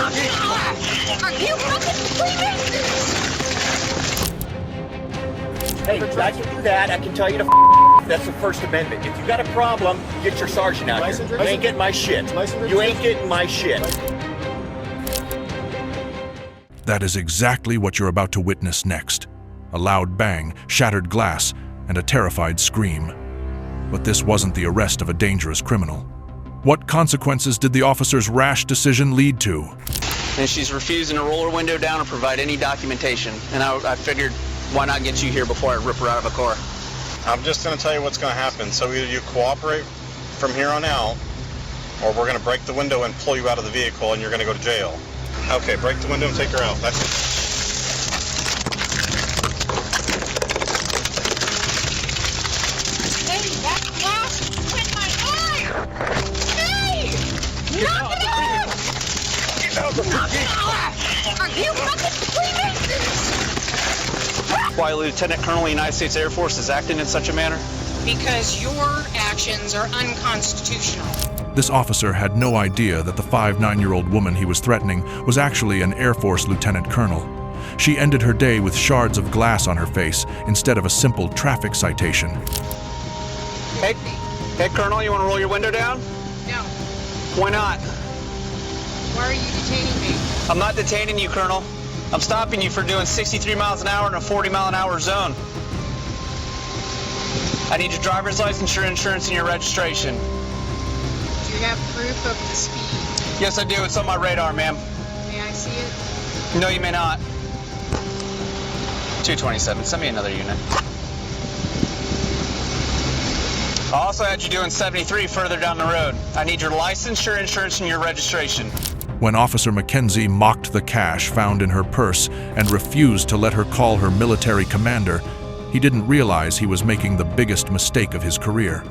Are you fucking freemasons? Hey, I can do that. I can tell you to that's the First Amendment. If you got a problem, get your sergeant out here. You ain't getting my shit. You ain't getting my shit. That is exactly what you're about to witness next. A loud bang, shattered glass, and a terrified scream. But this wasn't the arrest of a dangerous criminal. What consequences did the officer's rash decision lead to? And she's refusing to roll her window down or provide any documentation. And I figured, why not get you here before I rip her out of a car? I'm just going to tell you what's going to happen. So either you cooperate from here on out, or we're going to break the window and pull you out of the vehicle and you're going to go to jail. Okay, break the window and take her out. That's it. Hey, that glass went my eye! Hey! Knock it off! Knock it off! Are you fucking freemasons? Why Lieutenant Colonel of the United States Air Force is acting in such a manner? Because your actions are unconstitutional. This officer had no idea that the 5'9" woman he was threatening was actually an Air Force lieutenant colonel. She ended her day with shards of glass on her face instead of a simple traffic citation. Hey, Colonel, you want to roll your window down? No. Why not? Why are you detaining me? I'm not detaining you, Colonel. I'm stopping you for doing 63 miles an hour in a 40-mile-an-hour zone. I need your driver's license, your insurance, and your registration. Do you have proof of the speed? Yes, I do. It's on my radar, ma'am. May I see it? No, you may not. 227. Send me another unit. I also had you doing 73 further down the road. I need your license, your insurance, and your registration. When Officer Mackenzie mocked the cash found in her purse and refused to let her call her military commander, he didn't realize he was making the biggest mistake of his career.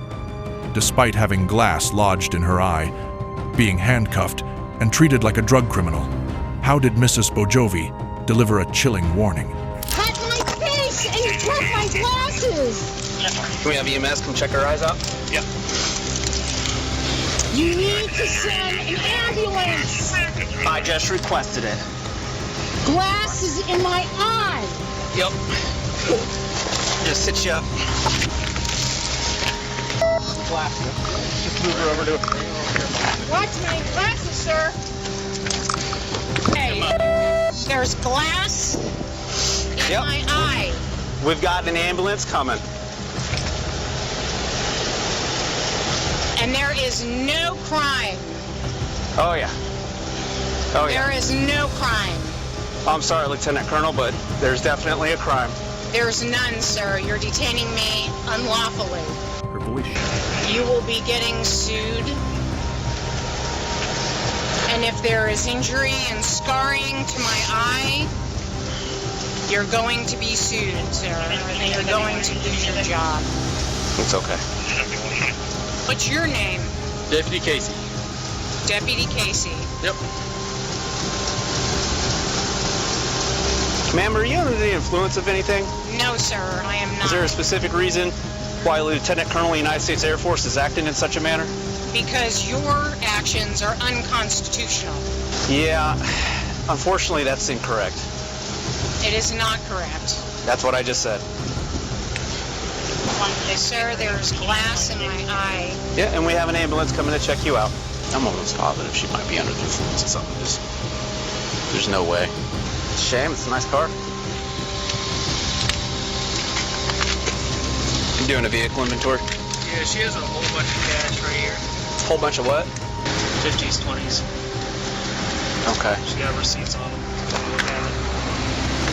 Despite having glass lodged in her eye, being handcuffed, and treated like a drug criminal, how did Mrs. Bojovi deliver a chilling warning? Cut my face and you broke my glasses! Can we have EMS come check her eyes out? Yep. You need to send an ambulance! I just requested it. Glass is in my eye! Yep. Just sit you up. Just move her over to it. Watch my glasses, sir! Hey, there's glass in my eye. We've got an ambulance coming. And there is no crime. Oh, yeah. Oh, yeah. There is no crime. I'm sorry, Lieutenant Colonel, but there's definitely a crime. There's none, sir. You're detaining me unlawfully. Her voice. You will be getting sued. And if there is injury and scarring to my eye, you're going to be sued, sir. And you're going to lose your job. It's okay. What's your name? Deputy Casey. Deputy Casey. Yep. Ma'am, are you under the influence of anything? No, sir, I am not. Is there a specific reason why Lieutenant Colonel of the United States Air Force is acting in such a manner? Because your actions are unconstitutional. Yeah, unfortunately that's incorrect. It is not correct. That's what I just said. Sir, there's glass in my eye. Yeah, and we have an ambulance coming to check you out. I'm almost positive she might be under the influence of something. There's no way. It's a shame. It's a nice car. You doing a vehicle inventory? Yeah, she has a whole bunch of cash right here. A whole bunch of what? 50s, 20s. Okay. She got receipts on them. Look at it.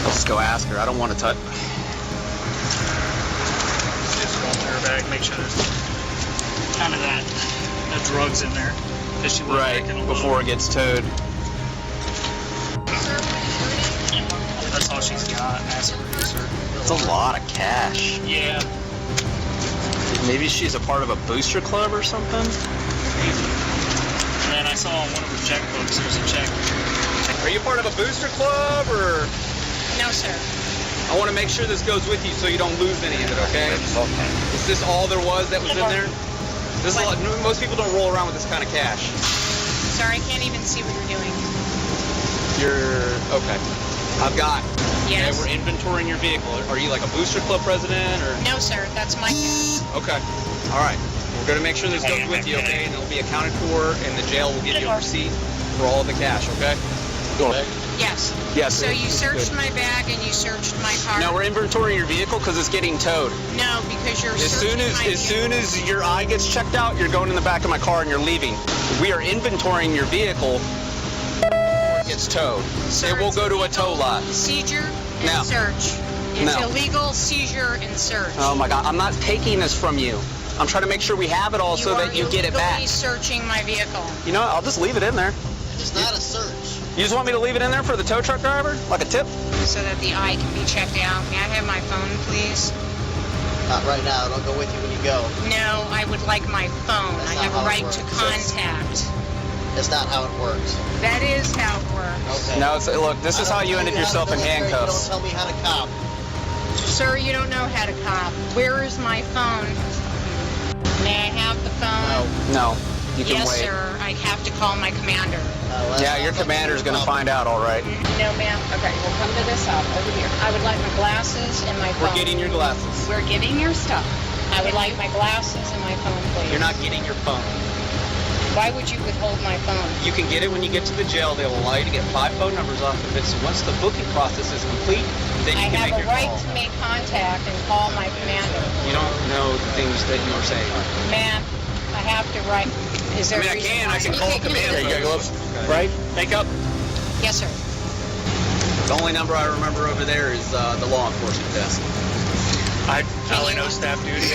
Let's go ask her. I don't want to touch. Just go through her bag, make sure there's kind of that drugs in there. That she was Right, making a before it gets towed. That's all she's got. As a producer. It's a lot of cash. Yeah. Maybe she's a part of a booster club or something? And then I saw on one of her checkbooks there's a check. Are you part of a booster club, or? No, sir. I want to make sure this goes with you so you don't lose any of it, okay? Is this all there was that was in there? This is a lot, most people don't roll around with this kind of cash. Sir, I can't even see what you're doing. You're okay. I've got. Yes. Okay, we're inventorying your vehicle. Are you like a booster club president or? No, sir. That's my cash. Okay. All right. We're gonna make sure this goes with you, okay? And it'll be accounted for, and the jail will give you a receipt for all of the cash, okay? Go on. Yes. Yes. So you searched my bag and you searched my car. No, we're inventorying your vehicle because it's getting towed. No, because you're As searching my vehicle. soon as your eye gets checked out, you're going in the back of my car and you're leaving. We are inventorying your vehicle before it gets towed. Sir, It will it's go to a tow illegal lot. Seizure and No. search. It's No. illegal seizure and search. Oh my God, I'm not taking this from you. I'm trying to make sure we have it all so that you get it back. You are illegally searching my vehicle. You know what? I'll just leave it in there. It's not a search. You just want me to leave it in there for the tow truck driver? Like a tip? So that the eye can be checked out. May I have my phone, please? Not right now. It'll go with you when you go. No, I would like my phone. That's I not have how a it right works. to contact. It's not how it works. That is how it works. Okay. No, look, this is how you ended yourself in handcuffs. You don't tell me how to cop. Sir, you don't know how to cop. Where is my phone? May I have the phone? No, you can Yes, wait. sir. I have to call my commander. Yeah, your commander's gonna find out, all right. No, ma'am. Okay, we'll come to this up over here. I would like my glasses and my phone. We're getting your glasses. We're getting your stuff. I would like my glasses and my phone, please. You're not getting your phone. Why would you withhold my phone? You can get it when you get to the jail. They will allow you to get 5 phone numbers off of it. So once the booking process is complete, then you I can have make a your right call. to make contact and call my commander. You don't know the things that you were saying. Ma'am, I have to write. Is there I mean, a reason I can why- call commander. You got gloves? Right? Make up. Yes, sir. The only number I remember over there is the law enforcement desk. I only know staff duty.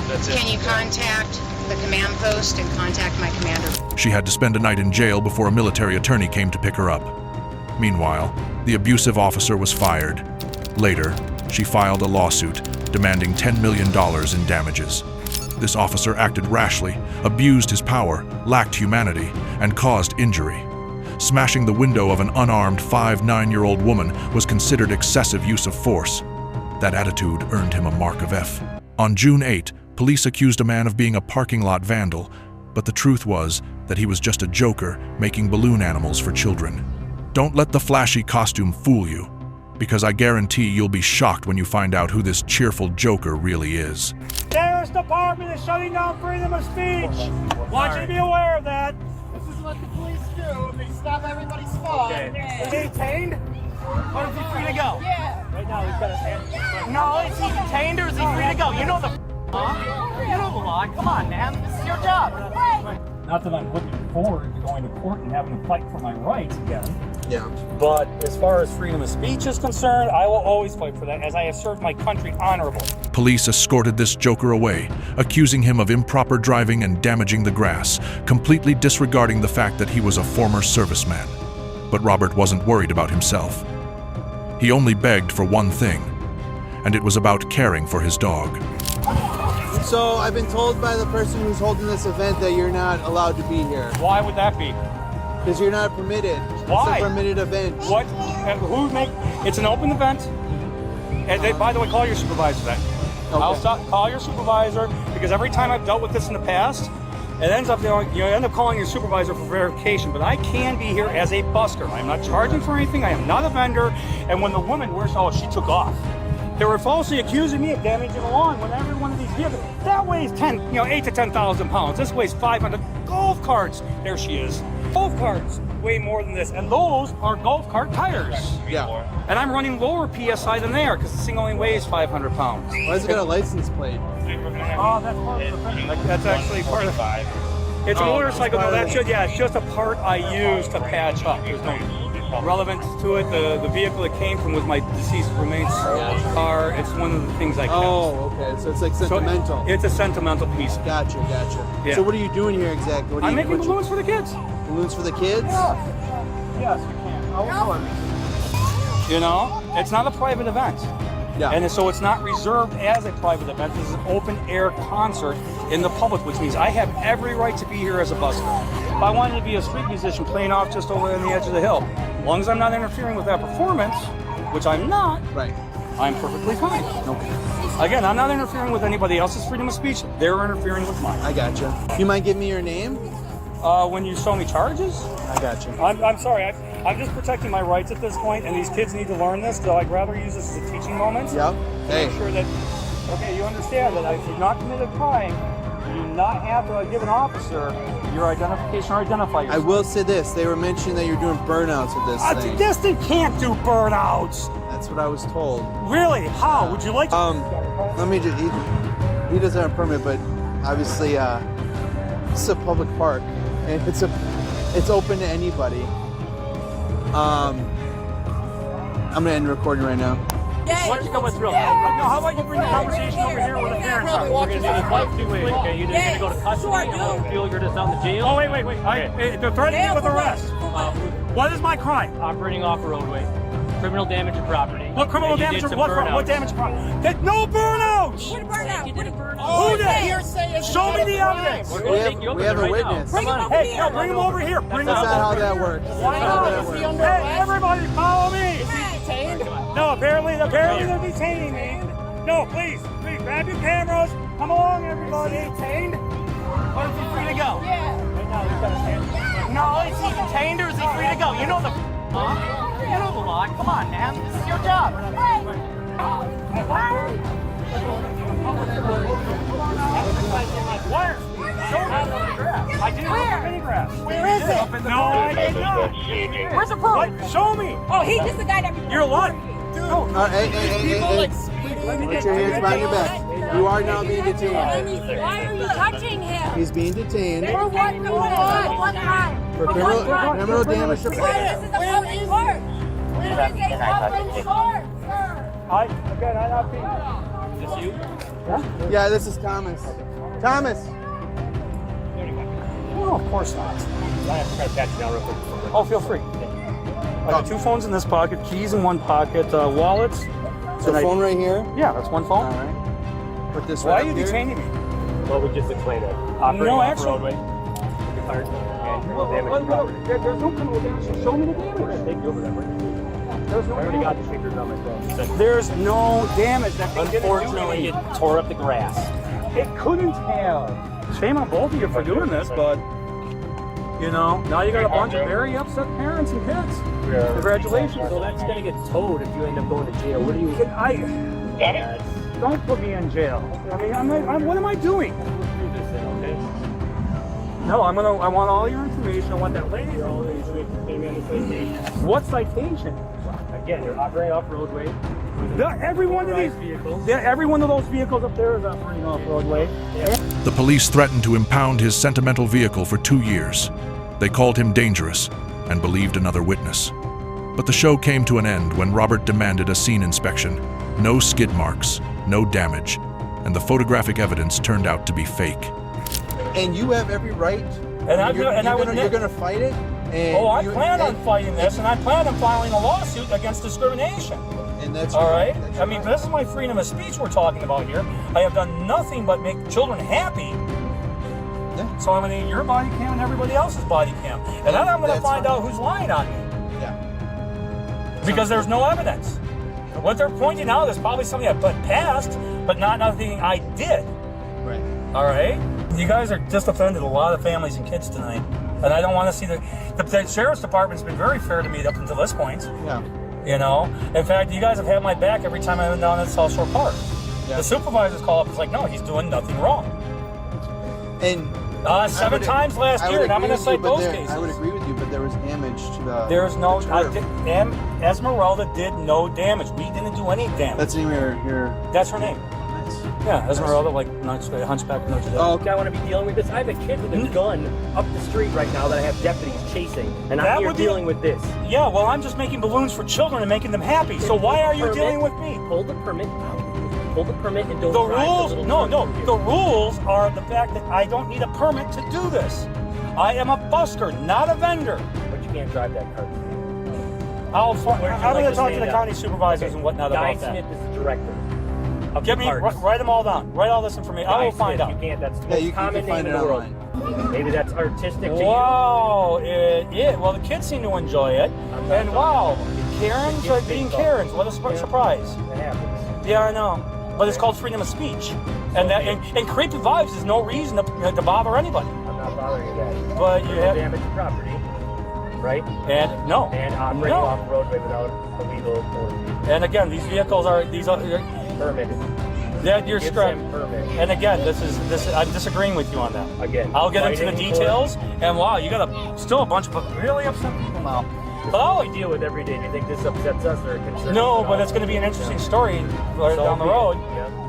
That's it. Can you contact the command post and contact my commander? She had to spend a night in jail before a military attorney came to pick her up. Meanwhile, the abusive officer was fired. Later, she filed a lawsuit demanding $10 million in damages. This officer acted rashly, abused his power, lacked humanity, and caused injury. Smashing the window of an unarmed 9-year-old woman was considered excessive use of force. That attitude earned him a mark of F. On June 8, police accused a man of being a parking lot vandal, but the truth was that he was just a joker making balloon animals for children. Don't let the flashy costume fool you, because I guarantee you'll be shocked when you find out who this cheerful joker really is. Sheriff's Department is shutting down freedom of speech. Want you to be aware of that. This is what the police do. They stop everybody's phone. Is he detained? Or is he free to go? Yeah. Right now he's got his hand. No, is he detained or is he free to go? You know the law. You know the law. Come on, man. This is your job. Not that I'm looking forward to going to court and having to fight for my rights again. Yeah. But as far as freedom of speech is concerned, I will always fight for that, as I have served my country honorably. Police escorted this joker away, accusing him of improper driving and damaging the grass, completely disregarding the fact that he was a former serviceman. But Robert wasn't worried about himself. He only begged for one thing, and it was about caring for his dog. So I've been told by the person who's holding this event that you're not allowed to be here Why would that be? because you're not permitted. Why? It's a permitted event. What? Who make? It's an open event. And they, by the way, call your supervisor then. I'll stop. Call your supervisor because every time I've dealt with this in the past, it ends up you end up calling your supervisor for verification. But I can be here as a busker. I'm not charging for anything. I am not a vendor. And when the woman, she took off. They were falsely accusing me of damaging the lawn when every one of these vehicles that weighs 8 to 10,000 pounds. This weighs 500. Golf carts. There she is. Golf carts weigh more than this, and those are golf cart tires. Yeah. And I'm running lower PSI than they are because this thing only weighs 500 pounds. Why has it got a license plate? Oh, that's part of the thing. That's actually part of it. It's a motorcycle. No, it's just a part I use to patch up. There's no relevance to it. The vehicle it came from was my deceased roommate's car. It's one of the things I kept. Oh, okay. So it's like sentimental. It's a sentimental piece. Gotcha. Yeah. So what are you doing here exactly? I'm making balloons for the kids. Balloons for the kids? Yes, you can. You know, it's not a private event. Yeah. And so it's not reserved as a private event. This is an open air concert in the public, which means I have every right to be here as a busker. If I wanted to be a street musician playing off just over on the edge of the hill, as long as I'm not interfering with that performance, which I'm not, Right. I'm perfectly fine. Okay. Again, I'm not interfering with anybody else's freedom of speech. They're interfering with mine. I gotcha. You mind giving me your name? When you show me charges? I got you. I'm sorry. I'm just protecting my rights at this point, and these kids need to learn this, so I'd rather use this as a teaching moment. Yep. Hey. Make sure that, okay, you understand that if you've not committed a crime, you do not have to give an officer your identification or identify yourself. I will say this. They were mentioning that you're doing burnouts with this thing. This thing can't do burnouts. That's what I was told. Really? How? Would you like to? Let me just... He doesn't have a permit, but obviously it's a public park. And it's open to anybody. I'm gonna end the recording right now. Why don't you come with real? No, how about you bring the conversation over here with the parents? We're gonna do this like two ways, okay? You're either gonna go to custody and we'll feel you're just on the jail. Oh, wait. They're threatening me with arrest. What is my crime? Operating off a roadway. Criminal damage to property. What criminal damage? What damage to property? No burnouts! What a burnout? Who did? Show me the evidence! We have a witness. Bring him over Hey, here. no, bring him over here. Bring him That's not how over that here. works. Why not? Hey, everybody, follow me! No, apparently they're detaining me. No, please, grab your cameras. Come along, everybody. Is he detained? Or is he free to go? Yeah. No, is he detained or is he free to go? You know the law. You know the law. Come on, man. This is your job. Where? I didn't have any grass. Where is it? No, I did not. Where's the proof? What? Show me. Oh, he's just the guy that reported. You're lying. Hey. Put your hands behind your back. You are now being detained. Why are you touching him? He's being detained For what? For what crime? for criminal damage to property. This is a public court. This is a public court, sir. Again, I not being. Is this you? Yeah, this is Thomas. Thomas. No, of course not. I have to try to patch you down real quick. Oh, feel free. I got 2 phones in this pocket, keys in one pocket, wallets. So phone right here. Yeah, that's one phone. All right. Put this Why right are you up here. detaining me? Well, we just explained it. Operating No, off actually- roadway. Your card and criminal damage to property. There's no criminal damage. Show me the We're damage. gonna take you over that bridge. There's no I already got damage. the stickers on my phone. There's no damage. That thing didn't do Unfortunately, anything. it tore up the grass. It couldn't have. Shame on both of you for doing this, but you know, now you got a bunch of very upset parents and kids. Congratulations. So that's gonna get towed if you end up going to jail. What do you? Don't put me in jail. I mean, what am I doing? No, I want all your information. I want that lady. What citation? Again, you're operating off roadway. Every one of these vehicles. Yeah, every one of those vehicles up there is operating off roadway. The police threatened to impound his sentimental vehicle for 2 years. They called him dangerous and believed another witness. But the show came to an end when Robert demanded a scene inspection. No skid marks, no damage, and the photographic evidence turned out to be fake. And you have every right. You're going to fight it. And I plan on fighting this, and I plan on filing a lawsuit against discrimination. And that's all right. That's I mean, this is my freedom of speech we're talking about here. I have done nothing but make children happy. Yeah. So I'm going to need your body cam and everybody else's body cam, and then I'm going to find out who's lying on me. Yeah. Because there's no evidence. What they're pointing out is probably something I put past, but not nothing I did. Right. All right. You guys are just offended a lot of families and kids tonight, and I don't want to see the sheriff's department's been very fair to me up until this point. Yeah. You know, in fact, you guys have had my back every time I've been down at South Shore Park. Yeah. The supervisors call up. It's like, no, he's doing nothing wrong. And 7 times last year, and I'm going to cite those cases. I would agree with you, but there was damage to the. There's no. Esmeralda did no damage. We didn't do any damage. That's the name of your. That's her name. Nice. Yeah, Esmeralda, like Hunchback of Notre Dame. Oh, okay. I want to be dealing with this. I have a kid with a gun up the street right now that I have deputies chasing, and I'm here dealing with this. Yeah, well, I'm just making balloons for children and making them happy. So why are you dealing with me? Hold the permit. Hold the permit and don't. The rules. No. The rules are the fact that I don't need a permit to do this. I am a busker, not a vendor. But you can't drive that car. I'm going to talk to the county supervisors and whatnot Guy about that. Smith is the director. Get me, write them all down. Write all this information. I will find out. You can't. That's the Yeah, most you common can find name it in the world. online. Maybe that's artistic to you. Wow. Well, the kids seem to enjoy it. And wow, Karens are being Karens. What a surprise. That happens. Yeah, I know. But it's called freedom of speech. And creepy vibes is no reason to bother anybody. I'm not bothering you guys. But you have damage to property, right? And no. And operating off the roadway without a legal authority. And again, these vehicles are permitted. That you're Give correct. them permit. And again, this is I'm disagreeing with you on that. Again, I'll get into the fighting details. And wow, you got still a bunch of really upset people now. But we deal with every day. Do you think this upsets us or concerns? No, but it's going to be an interesting story right down the road,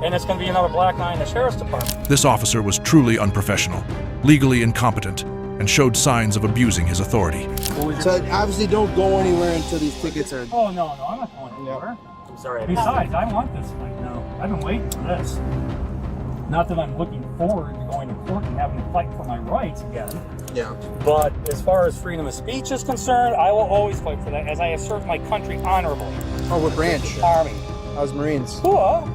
and it's going to be another black eye in the sheriff's department. This officer was truly unprofessional, legally incompetent, and showed signs of abusing his authority. So obviously don't go anywhere until these tickets are... Oh, no, I'm not going anywhere. I'm sorry. Besides, I want this right now. I've been waiting for this. Not that I'm looking forward to going to court and having to fight for my rights again. Yeah. But as far as freedom of speech is concerned, I will always fight for that as I assert my country honorably. Oh, what branch? Army. I was Marines. Hoorah!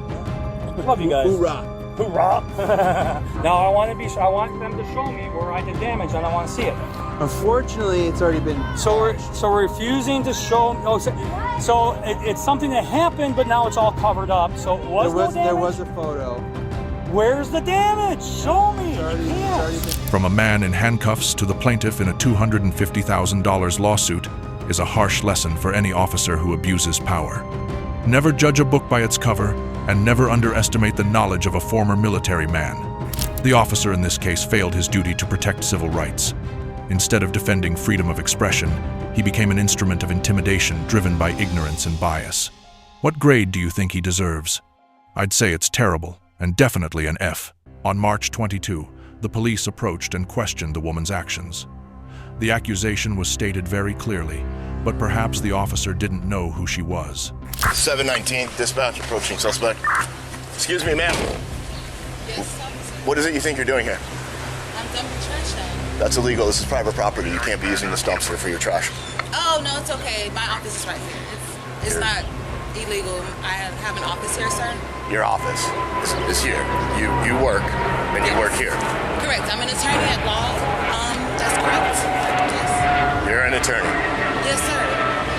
Love you guys. Hoorah! Hoorah! Now I want them to show me where I did damage, and I want to see it. Unfortunately, it's already been. So we're refusing to show. Oh, so it's something that happened, but now it's all covered up. So it was no damage. There was a photo. Where's the damage? Show me. From a man in handcuffs to the plaintiff in a $250,000 lawsuit is a harsh lesson for any officer who abuses power. Never judge a book by its cover, and never underestimate the knowledge of a former military man. The officer in this case failed his duty to protect civil rights. Instead of defending freedom of expression, he became an instrument of intimidation driven by ignorance and bias. What grade do you think he deserves? I'd say it's terrible, and definitely an F. On March 22, the police approached and questioned the woman's actions. The accusation was stated very clearly, but perhaps the officer didn't know who she was. 719, dispatch approaching suspect. Excuse me, ma'am. Yes, officer. What is it you think you're doing here? I'm dumping trash down. That's illegal. This is private property. You can't be using this dumpster for your trash. Oh, no, it's okay. My office is right here. It's not illegal. I have an office here, sir. Your office is here. You work, and you work here. Correct. I'm an attorney at law. That's correct. Yes. You're an attorney. Yes, sir.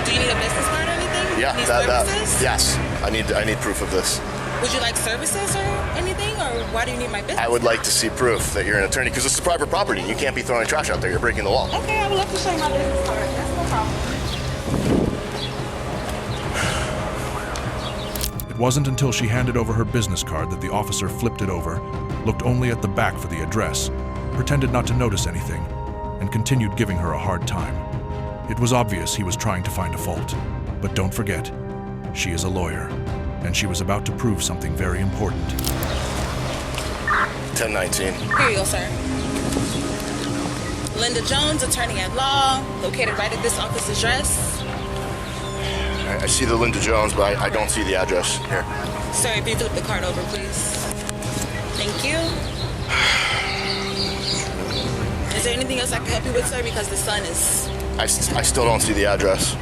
Do you need a business card or anything? Yeah, need services? Yes. I need proof of this. Would you like services or anything, or why do you need my business? I would like to see proof that you're an attorney, because this is private property. You can't be throwing trash out there. You're breaking the law. Okay, I would love to show you my business card. That's no problem. It wasn't until she handed over her business card that the officer flipped it over, looked only at the back for the address, pretended not to notice anything, and continued giving her a hard time. It was obvious he was trying to find a fault, but don't forget, she is a lawyer, and she was about to prove something very important. 1019. Here you go, sir. Linda Jones, attorney at law, located right at this office address. I see the Linda Jones, but I don't see the address here. Sir, if you flip the card over, please. Thank you. Is there anything else I can help you with, sir? Because the sun is... I still don't see the address.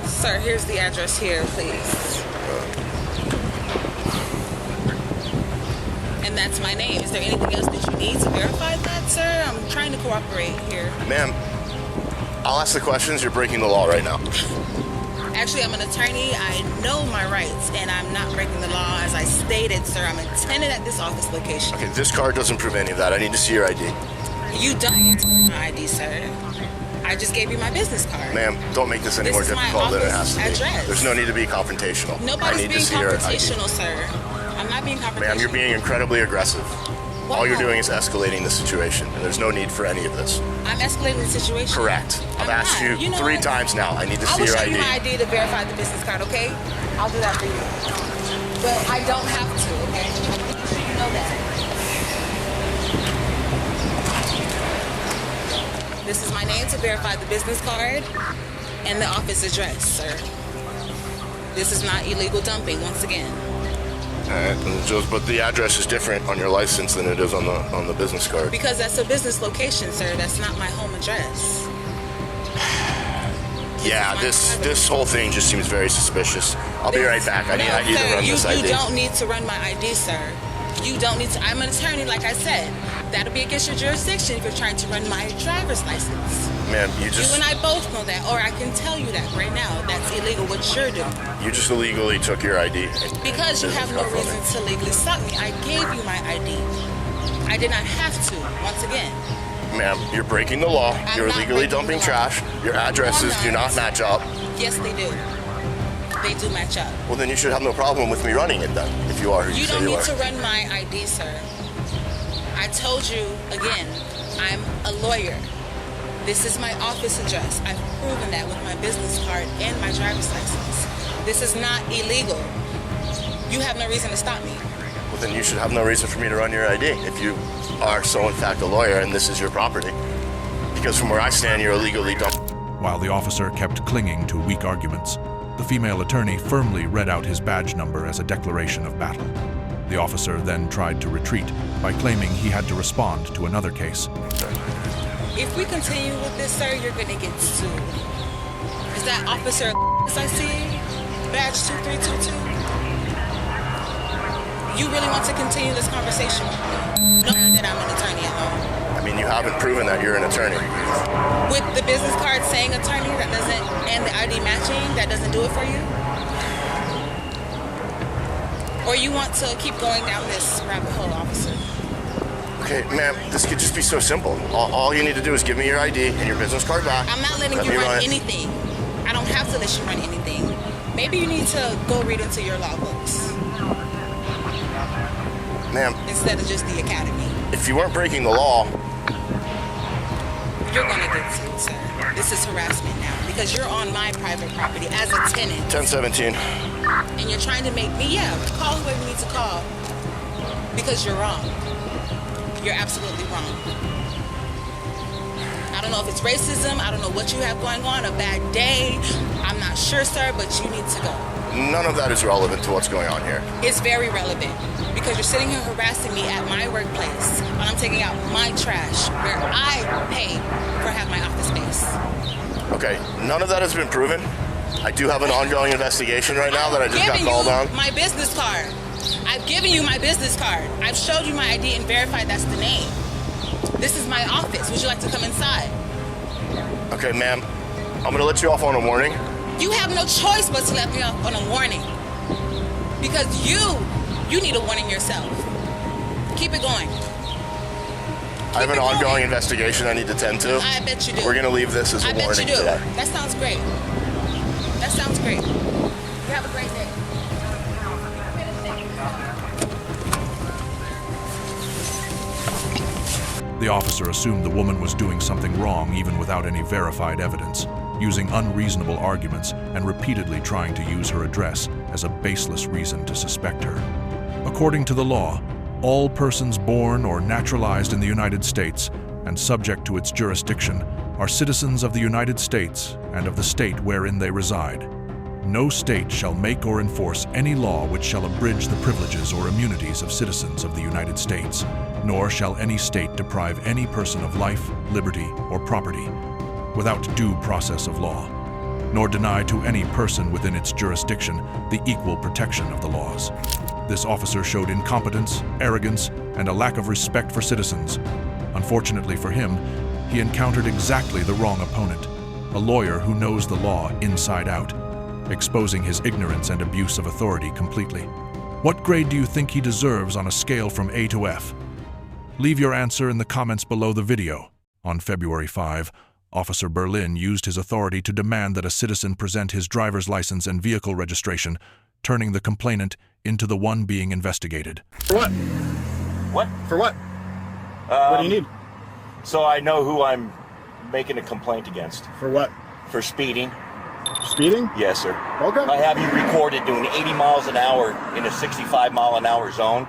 Sir, here's the address here, please. And that's my name. Is there anything else that you need to verify that, sir? I'm trying to cooperate here. Ma'am, I'll ask the questions. You're breaking the law right now. Actually, I'm an attorney. I know my rights, and I'm not breaking the law. As I stated, sir, I'm a tenant at this office location. Okay, this card doesn't prove any of that. I need to see your ID. You don't need to see my ID, sir. I just gave you my business card. Ma'am, don't make this any more difficult than it has to be. Address. There's no need to be confrontational. Nobody's being confrontational, sir. I'm not being confrontational. Ma'am, you're being incredibly aggressive. All you're doing is escalating the situation, and there's no need for any of this. I'm escalating the situation. Correct. I've asked you 3 times now. I need to see your ID. I will show you my ID to verify the business card, okay? I'll do that for you. Well, I don't have to, okay? You know that. This is my name to verify the business card and the office address, sir. This is not illegal dumping, once again. All right, but the address is different on your license than it is on the business card. Because that's a business location, sir. That's not my home address. Yeah, this whole thing just seems very suspicious. I'll be right back. I need to run this ID. You don't need to run my ID, sir. You don't need to. I'm an attorney, like I said. That'll be against your jurisdiction if you're trying to run my driver's license. Ma'am, you and I both know that, or I can tell you that right now. That's illegal what you're doing. You just illegally took your ID. Because you have no reason to legally stop me. I gave you my ID. I did not have to, once again. Ma'am, you're breaking the law. You're illegally dumping trash. Your addresses do not match up. Yes, they do. They do match up. Well, then you should have no problem with me running it then, if you are who you say you are. You don't need to run my ID, sir. I told you, again, I'm a lawyer. This is my office address. I've proven that with my business card and my driver's license. This is not illegal. You have no reason to stop me. Well, then you should have no reason for me to run your ID if you are so in fact a lawyer and this is your property. Because from where I stand, you're illegally dumping. While the officer kept clinging to weak arguments, the female attorney firmly read out his badge number as a declaration of battle. The officer then tried to retreat by claiming he had to respond to another case. If we continue with this, sir, you're gonna get sued. Is that officer as I see? Badge 2322? You really want to continue this conversation with me? Knowing that I'm an attorney at home. I mean, you haven't proven that you're an attorney. With the business card saying attorney, that doesn't, and the ID matching, that doesn't do it for you? Or you want to keep going down this rabbit hole, officer? Okay, ma'am, this could just be so simple. All you need to do is give me your ID and your business card back. I'm not letting you run anything. I don't have to let you run anything. Maybe you need to go read into your law books. Ma'am. Instead of just the academy. If you weren't breaking the law. You're gonna get sued, sir. This is harassment now because you're on my private property as a tenant. 1017. And you're trying to make me, call whoever you need to call because you're wrong. You're absolutely wrong. I don't know if it's racism. I don't know what you have going on, a bad day. I'm not sure, sir, but you need to go. None of that is relevant to what's going on here. It's very relevant because you're sitting here harassing me at my workplace when I'm taking out my trash where I pay for have my office space. Okay, none of that has been proven. I do have an ongoing investigation right now that I just got called on. My business card. I've given you my business card. I've showed you my ID and verified that's the name. This is my office. Would you like to come inside? Okay, ma'am. I'm gonna let you off on a warning. You have no choice but to let me off on a warning. Because you need a warning yourself. Keep it going. I have an ongoing investigation I need to tend to. I bet you do. We're gonna leave this as a warning today. I bet you do. That sounds great. That sounds great. You have a great day. The officer assumed the woman was doing something wrong even without any verified evidence, using unreasonable arguments and repeatedly trying to use her address as a baseless reason to suspect her. According to the law, all persons born or naturalized in the United States and subject to its jurisdiction are citizens of the United States and of the state wherein they reside. No state shall make or enforce any law which shall abridge the privileges or immunities of citizens of the United States, nor shall any state deprive any person of life, liberty, or property without due process of law, nor deny to any person within its jurisdiction the equal protection of the laws. This officer showed incompetence, arrogance, and a lack of respect for citizens. Unfortunately for him, he encountered exactly the wrong opponent, a lawyer who knows the law inside out, exposing his ignorance and abuse of authority completely. What grade do you think he deserves on a scale from A to F? Leave your answer in the comments below the video. On February 5, Officer Berlin used his authority to demand that a citizen present his driver's license and vehicle registration, turning the complainant into the one being investigated. For what? What? For what? What do you need? So I know who I'm making a complaint against. For what? For speeding. Speeding? Yes, sir. Okay. I have you recorded doing 80 miles an hour in a 65 mile an hour zone.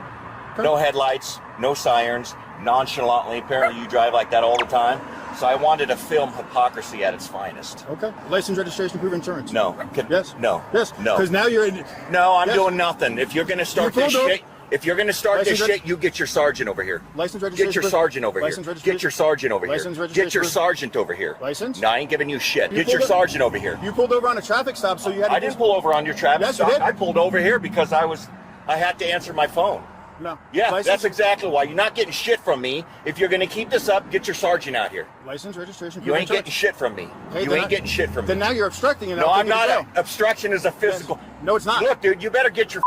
Okay. No headlights, no sirens, nonchalantly. Apparently you drive like that all the time. So I wanted to film hypocrisy at its finest. Okay. License, registration, proof of insurance. No. Yes. No. Yes. No. Because now you're in. No, I'm doing nothing. If you're going to start this shit, you get your sergeant over here. License, registration. Get your sergeant over here. License, registration. Get your sergeant over here. License, registration. Get your sergeant over here. License? No, I ain't giving you shit. Get your sergeant over here. You pulled over on a traffic stop, so you had to. I didn't pull over on your traffic stop. Yes, you did. I pulled over here because I had to answer my phone. No. Yeah, License? That's exactly why. You're not getting shit from me. If you're going to keep this up, get your sergeant out here. License, registration. You ain't getting shit from me. Hey, you ain't getting shit from me. Then now you're obstructing. And no, I'm not. Obstruction is a physical. No, it's not. Look, dude, you better get your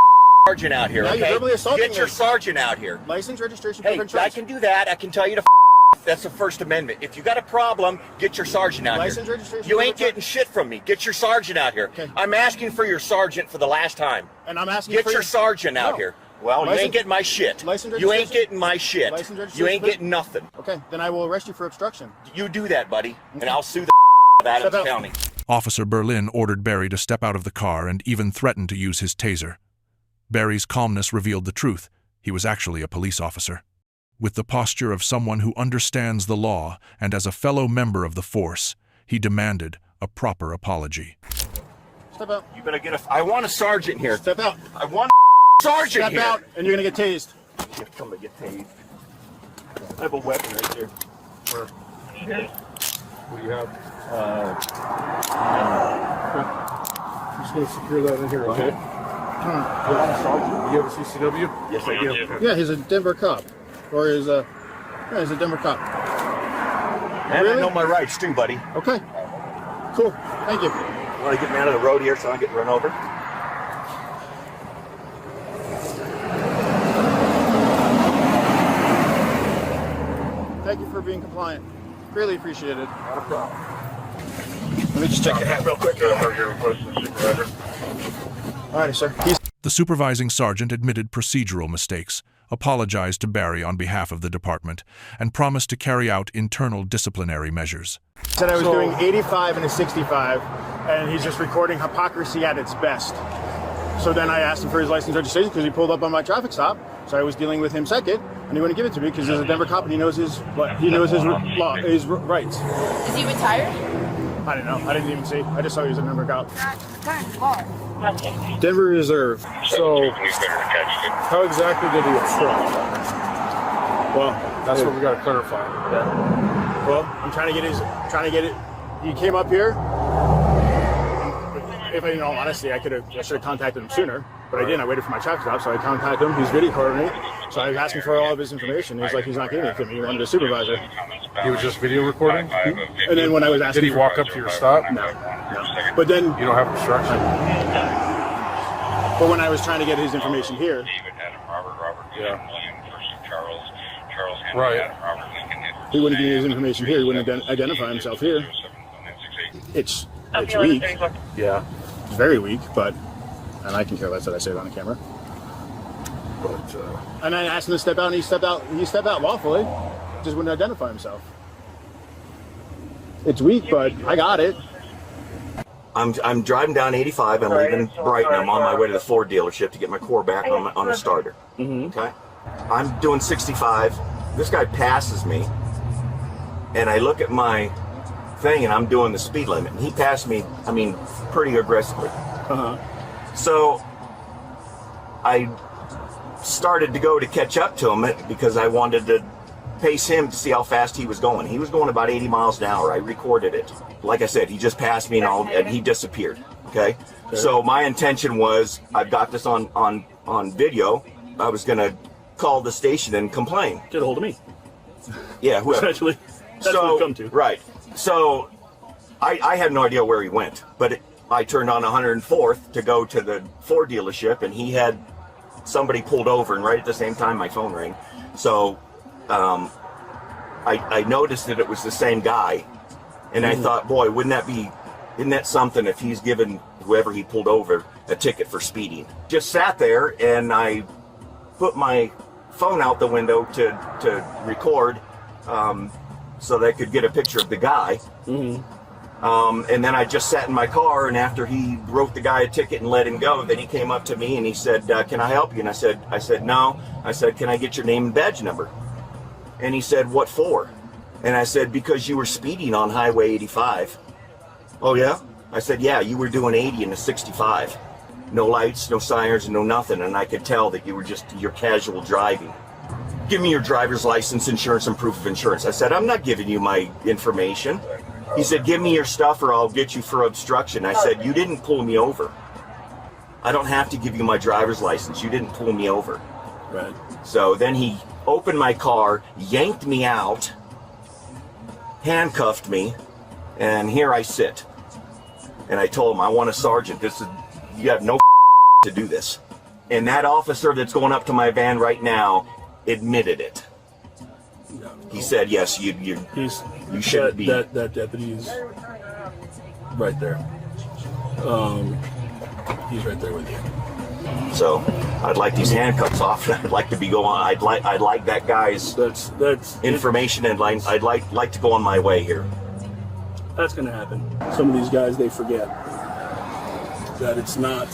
sergeant out here, Now okay? you're verbally assaulting Get your me. sergeant out here. License, registration, Hey, proof of insurance. I can do that. I can tell you to that's the First Amendment. If you got a problem, get your sergeant out License, here. registration, You proof ain't of getting shit from me. Get your sergeant out here. Okay. I'm asking for your sergeant for the last time. And I'm asking Get for your sergeant out No. here. Well, you License- ain't getting my shit. License, You ain't registration- getting my shit. License, You registration, ain't proof- getting nothing. Okay, then I will arrest you for obstruction. You do that, buddy, and I'll sue the of Adams Step out. County. Officer Berlin ordered Barry to step out of the car and even threatened to use his taser. Barry's calmness revealed the truth. He was actually a police officer. With the posture of someone who understands the law and as a fellow member of the force, he demanded a proper apology. Step out. You better get a. I want a sergeant here. Step out. I want a sergeant Step here. out, and you're gonna get tased. You're gonna get tased. I have a weapon right there. Where? Here. What do you have? I'm just gonna secure that in here, okay? You have a CCW? Yes, I do. Yeah, he's a Denver cop, or he's a Denver cop. And I know my rights too, buddy. Okay. Cool. Thank you. You want to get me out of the road here so I don't get run over? Thank you for being compliant. Greatly appreciated. Not a problem. Let me just check your hat real quick. Alrighty, sir. The supervising sergeant admitted procedural mistakes, apologized to Barry on behalf of the department, and promised to carry out internal disciplinary measures. Said I was doing 85 and a 65, and he's just recording hypocrisy at its best. So then I asked him for his license registration because he pulled up on my traffic stop. So I was dealing with him second, and he wouldn't give it to me because he's a Denver cop and he knows his law, his rights. Is he retired? I don't know. I didn't even see. I just saw he was a Denver cop. Kind of far. Denver Reserve. So, how exactly did he obstruct? Well, that's what we got to clarify. Well, I'm trying to get it. He came up here. If in all honesty, I should have contacted him sooner, but I didn't. I waited for my traffic stop, so I contacted him. He's video recording me, so I was asking for all of his information. He's like, he's not giving it to me. He wanted a supervisor. He was just video recording? And then when I was asking, did he walk up to your stop? No. But then you don't have obstruction. But when I was trying to get his information here, yeah. Right. He wouldn't give me his information here. He wouldn't identify himself here. It's weak. Yeah. It's very weak, and I can care less that I say it on the camera. But and I asked him to step out, and he stepped out lawfully. Just wouldn't identify himself. It's weak, but I got it. I'm driving down 85. I'm leaving Brighton. I'm on my way to the Ford dealership to get my core back on a starter. Okay. I'm doing 65. This guy passes me, and I look at my thing, and I'm doing the speed limit, and he passed me. I mean, pretty aggressively. So I started to go to catch up to him because I wanted to pace him to see how fast he was going. He was going about 80 miles an hour. I recorded it. Like I said, he just passed me and he disappeared. Okay? So my intention was, I've got this on video. I was going to call the station and complain. Get a hold of me. Yeah, whoever. Essentially, that's what we come to. Right. So I had no idea where he went, but I turned on 104th to go to the Ford dealership, and he had somebody pulled over, and right at the same time my phone rang. So I noticed that it was the same guy, and I thought, boy, isn't that something if he's given whoever he pulled over a ticket for speeding. Just sat there, and I put my phone out the window to record so that I could get a picture of the guy. And then I just sat in my car, and after he wrote the guy a ticket and let him go, then he came up to me and he said, can I help you? And I said, no. I said, can I get your name and badge number? And he said, what for? And I said, because you were speeding on Highway 85. Oh, yeah? I said, yeah, you were doing 80 in a 65. No lights, no sirens, no nothing. And I could tell that you were just your casual driving. Give me your driver's license, insurance, and proof of insurance. I said, I'm not giving you my information. He said, give me your stuff or I'll get you for obstruction. I said, you didn't pull me over. I don't have to give you my driver's license. You didn't pull me over. Right. So then he opened my car, yanked me out, handcuffed me, and here I sit. And I told him, I want a sergeant. You have no to do this. And that officer that's going up to my van right now admitted it. He said, yes, you shouldn't be. That deputy's right there. He's right there with you. So I'd like these handcuffs off. I'd like to be going. I'd like that guy's information, and I'd like to go on my way here. That's going to happen. Some of these guys, they forget that it's not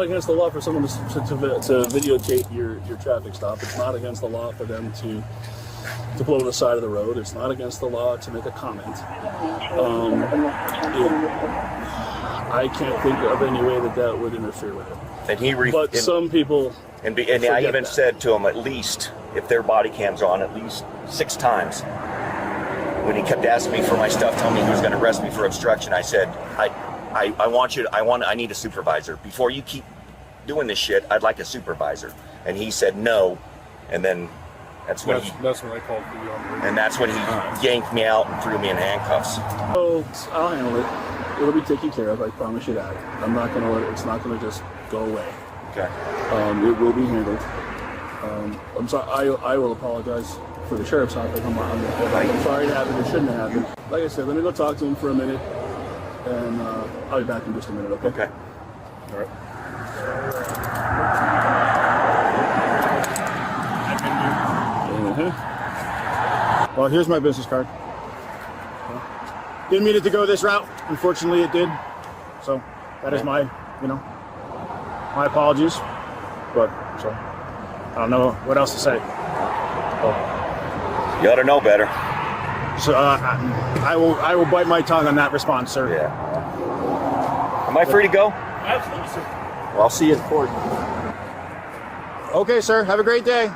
against the law for someone to videotape your traffic stop. It's not against the law for them to pull over the side of the road. It's not against the law to make a comment. I can't think of any way that would interfere with it. And some people, and I even said to him, at least if their body cams are on, at least 6 times. When he kept asking me for my stuff, telling me he was going to arrest me for obstruction, I said, I need a supervisor. Before you keep doing this shit, I'd like a supervisor. And he said no, and then that's when I called for you. And that's when he yanked me out and threw me in handcuffs. So I'll handle it. It'll be taken care of. I promise you that. I'm not going to let it. It's not going to just go away. Okay. It will be handled. I'm sorry. I will apologize for the sheriff's office. I'm sorry it happened. It shouldn't have happened. Like I said, let me go talk to him for a minute, and I'll be back in just a minute. Okay. Okay. All right. Well, here's my business card. Didn't mean it to go this route. Unfortunately, it did. So that is my apologies. But so I don't know what else to say. You ought to know better. So I will bite my tongue on that response, sir. Yeah. Am I free to go? Absolutely, sir. Well, I'll see you in court. Okay, sir. Have a great day.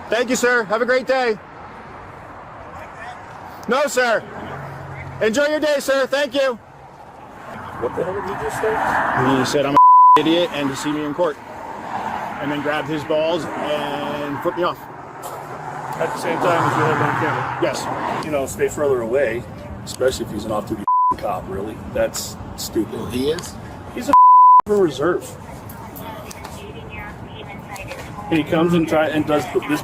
Thank you, sir. Have a great day. No, sir. Enjoy your day, sir. Thank you. What the hell did he just say? He said I'm an idiot and to see me in court. And then grabbed his balls and flipped me off. At the same time as you have on camera? Yes. Stay further away, especially if he's an off-duty cop, really. That's stupid. Well, he is? He's a reserve. And he comes and does this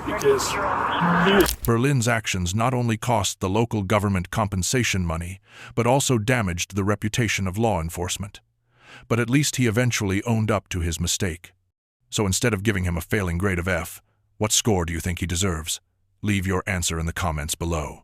because he was... Berlin's actions not only cost the local government compensation money, but also damaged the reputation of law enforcement. But at least he eventually owned up to his mistake. So instead of giving him a failing grade of F, what score do you think he deserves? Leave your answer in the comments below.